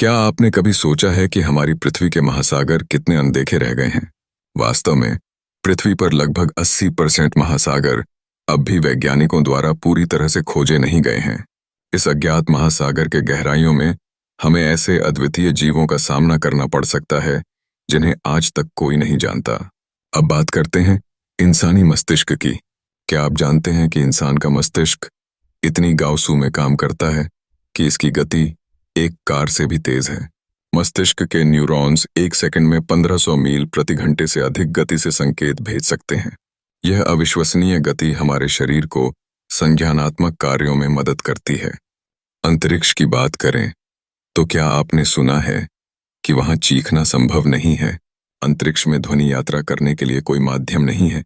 क्या आपने कभी सोचा है कि हमारी पृथ्वी के महासागर कितने अनदेखे रह गए हैं? वास्तव में पृथ्वी पर लगभग 80% महासागर अब भी वैज्ञानिकों द्वारा पूरी तरह से खोजे नहीं गए हैं। इस अज्ञात महासागर के गहराइयों में हमें ऐसे अद्वितीय जीवों का सामना करना पड़ सकता है जिन्हें आज तक कोई नहीं जानता। अब बात करते हैं इंसानी मस्तिष्क की। क्या आप जानते हैं कि इंसान का मस्तिष्क इतनी गाउसू में काम करता है कि इसकी गति एक कार से भी तेज है। मस्तिष्क के न्यूरॉन्स एक सेकंड में 1500 मील प्रति घंटे से अधिक गति से संकेत भेज सकते हैं। यह अविश्वसनीय गति हमारे शरीर को संज्ञानात्मक कार्यों में मदद करती है। अंतरिक्ष की बात करें तो क्या आपने सुना है कि वहां चीखना संभव नहीं है? अंतरिक्ष में ध्वनि यात्रा करने के लिए कोई माध्यम नहीं है,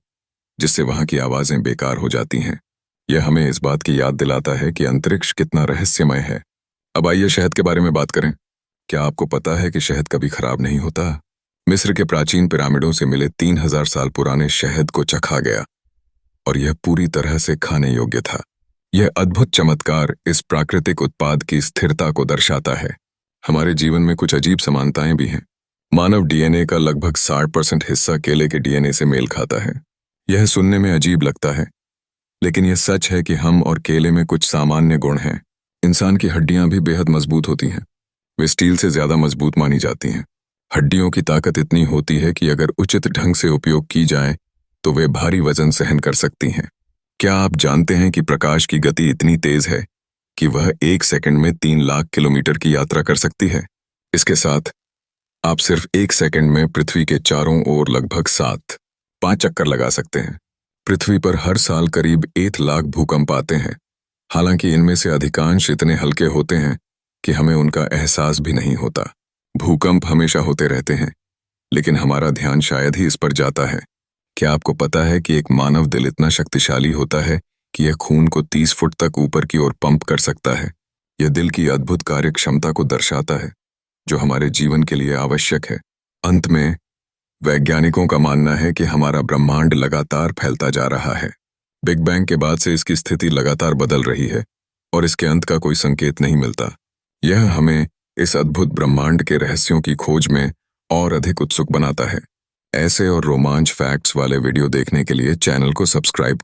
जिससे वहां की आवाजें बेकार हो जाती हैं। यह हमें इस बात की याद दिलाता है कि अंतरिक्ष कितना रहस्यमय है। अब आइए शहद के बारे में बात करें। क्या आपको पता है कि शहद कभी खराब नहीं होता? मिस्र के प्राचीन पिरामिडों से मिले 3000 साल पुराने शहद को चखा गया और यह पूरी तरह से खाने योग्य था। यह अद्भुत चमत्कार इस प्राकृतिक उत्पाद की स्थिरता को दर्शाता है। हमारे जीवन में कुछ अजीब समानताएं भी हैं। मानव डीएनए का लगभग 60% हिस्सा केले के डीएनए से मेल खाता है। यह सुनने में अजीब लगता है, लेकिन यह सच है कि हम और केले में कुछ सामान्य गुण हैं। इंसान की हड्डियां भी बेहद मजबूत होती हैं। वे स्टील से ज्यादा मजबूत मानी जाती हैं। हड्डियों की ताकत इतनी होती है कि अगर उचित ढंग से उपयोग की जाए तो वे भारी वजन सहन कर सकती हैं। क्या आप जानते हैं कि प्रकाश की गति इतनी तेज है कि वह 1 सेकंड में 3 लाख किलोमीटर की यात्रा कर सकती है? इसके साथ आप सिर्फ 1 सेकंड में पृथ्वी के चारों ओर लगभग 5 चक्कर लगा सकते हैं। पृथ्वी पर हर साल करीब 1 लाख भूकंप आते हैं। हालांकि इनमें से अधिकांश इतने हल्के होते हैं कि हमें उनका एहसास भी नहीं होता। भूकंप हमेशा होते रहते हैं, लेकिन हमारा ध्यान शायद ही इस पर जाता है। क्या आपको पता है कि एक मानव दिल इतना शक्तिशाली होता है कि यह खून को 30 फुट तक ऊपर की ओर पंप कर सकता है? यह दिल की अद्भुत कार्य क्षमता को दर्शाता है, जो हमारे जीवन के लिए आवश्यक है। अंत में वैज्ञानिकों का मानना है कि हमारा ब्रह्मांड लगातार फैलता जा रहा है। बिग बैंग के बाद से इसकी स्थिति लगातार बदल रही है और इसके अंत का कोई संकेत नहीं मिलता। यह हमें इस अद्भुत ब्रह्मांड के रहस्यों की खोज में और अधिक उत्सुक बनाता है। ऐसे और रोमांच फैक्ट्स वाले वीडियो देखने के लिए चैनल को सब्सक्राइब